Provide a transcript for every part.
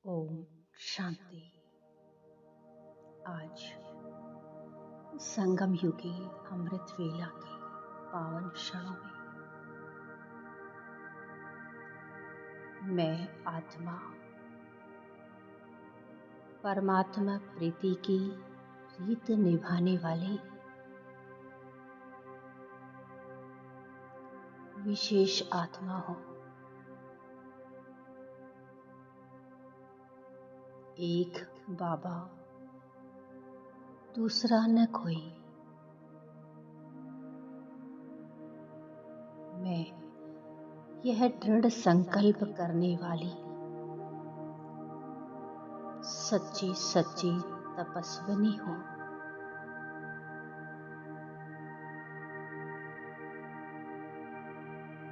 ओम शांति। आज संगम युगी अमृत वेला के पावन क्षणों में मैं आत्मा परमात्मा प्रीति की रीत निभाने वाली विशेष आत्मा हूँ। एक बाबा, दूसरा न कोई। मैं यह दृढ़ संकल्प करने वाली सच्ची सच्ची तपस्विनी हूँ।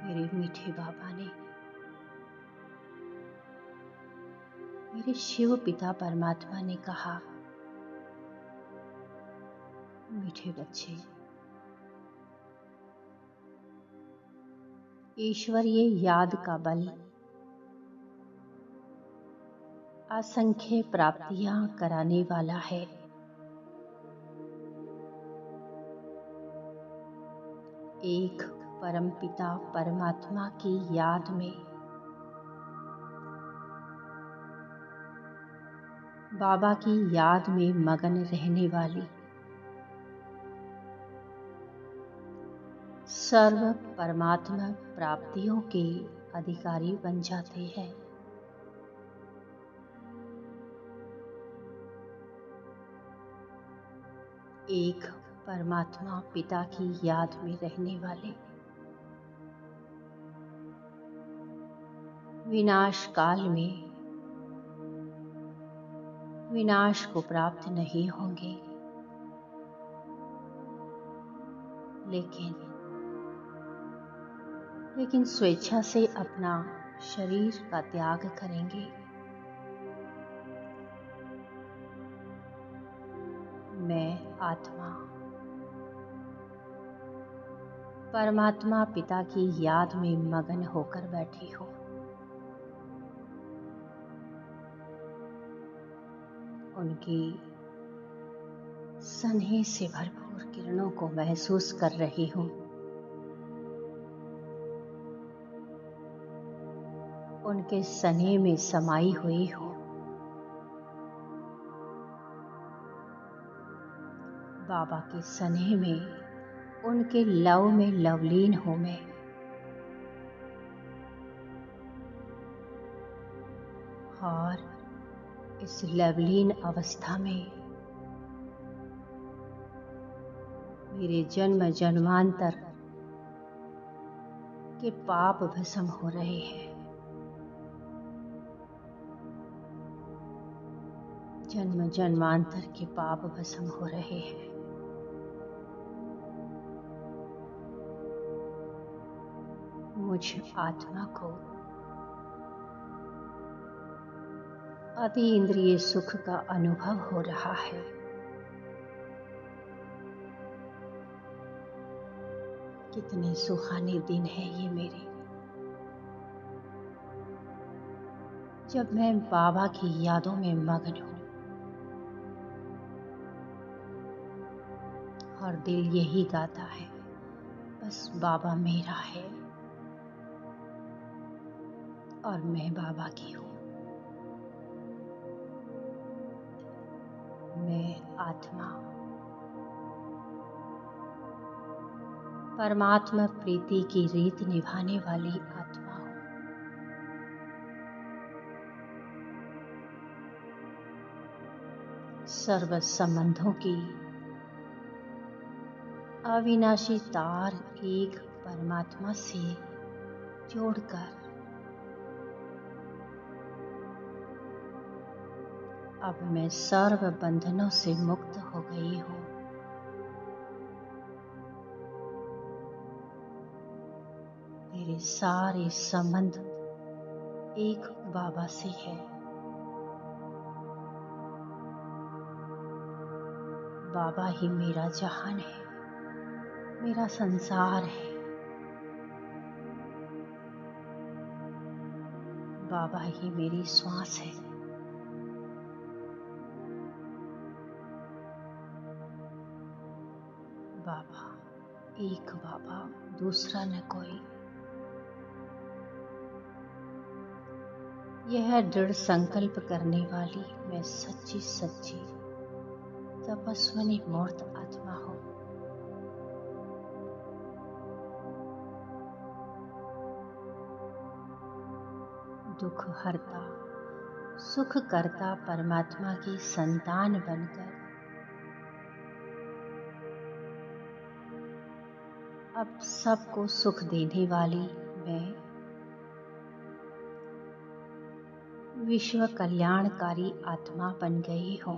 मेरे मीठे बाबा ने, मेरे शिव पिता परमात्मा ने कहा, मीठे बच्चे, ईश्वरीय याद का बल असंख्य प्राप्तियां कराने वाला है। एक परमपिता परमात्मा की याद में बाबा की याद में मगन रहने वाली सर्व परमात्मा प्राप्तियों के अधिकारी बन जाते हैं। एक परमात्मा पिता की याद में रहने वाले विनाश काल में विनाश को प्राप्त नहीं होंगे, लेकिन स्वेच्छा से अपना शरीर का त्याग करेंगे। मैं आत्मा परमात्मा पिता की याद में मगन होकर बैठी हूँ। उनकी स्नेह से भरपूर किरणों को महसूस कर रही हूँ। उनके स्नेह में समाई हुई हूँ। बाबा के स्नेह में, उनके लव में लवलीन हूँ मैं। और इस लवलीन अवस्था में मेरे जन्म जन्मांतर के पाप भस्म हो रहे हैं। जन्म जन्मांतर के पाप भस्म हो रहे हैं। मुझ आत्मा को अति इंद्रिय सुख का अनुभव हो रहा है। कितने सुहाने दिन हैं ये मेरे, जब मैं बाबा की यादों में मगन हूँ और दिल यही गाता है, बस बाबा मेरा है और मैं बाबा की हूँ। मैं आत्मा परमात्मा प्रीति की रीत निभाने वाली आत्मा हूँ। सर्व संबंधों की अविनाशी तार एक परमात्मा से जोड़कर अब मैं सर्व बंधनों से मुक्त हो गई हूँ। मेरे सारे संबंध एक बाबा से है। बाबा ही मेरा जहान है, मेरा संसार है। बाबा ही मेरी श्वास है, बाबा, एक बाबा, दूसरा न कोई। यह दृढ़ संकल्प करने वाली मैं सच्ची सच्ची तपस्विनी मूर्त आत्मा हूँ। दुख हरता सुख करता परमात्मा की संतान बनकर अब सबको सुख देने वाली मैं विश्व कल्याणकारी आत्मा बन गई हूँ।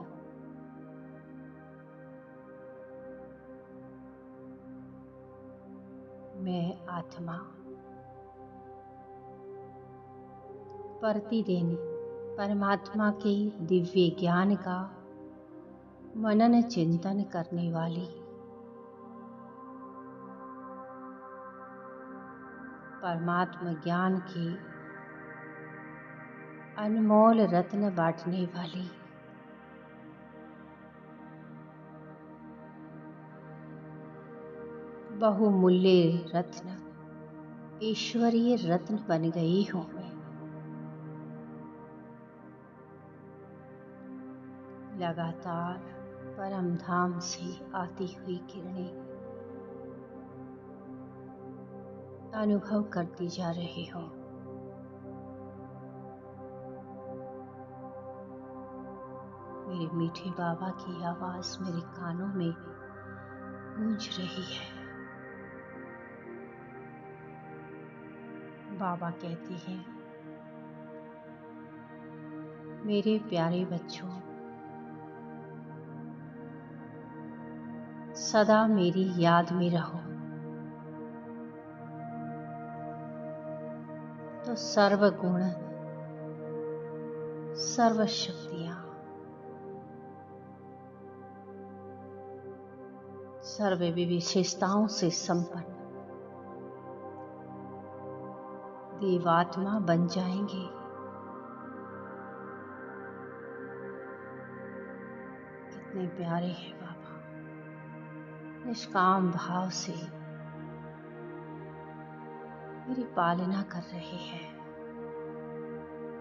मैं आत्मा प्रतिदिन परमात्मा के दिव्य ज्ञान का मनन चिंतन करने वाली परमात्मा ज्ञान के अनमोल रत्न बांटने वाली बहुमूल्य रत्न ईश्वरीय रत्न बन गई हूँ मैं। लगातार परम धाम से आती हुई किरणें अनुभव करती जा रही हो। मेरे मीठे बाबा की आवाज मेरे कानों में गूंज रही है। बाबा कहते हैं, मेरे प्यारे बच्चों, सदा मेरी याद में रहो तो सर्व गुण सर्व शक्तियां सर्व विशेषताओं से संपन्न देवात्मा बन जाएंगे। कितने प्यारे हैं बाबा, निष्काम भाव से मेरी पालना कर रहे हैं,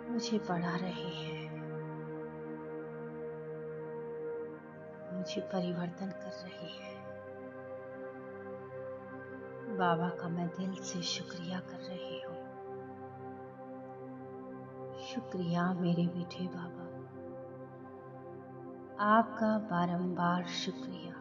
मुझे पढ़ा रहे हैं, मुझे परिवर्तन कर रहे हैं। बाबा का मैं दिल से शुक्रिया कर रही हूँ। शुक्रिया मेरे मीठे बाबा, आपका बारंबार शुक्रिया।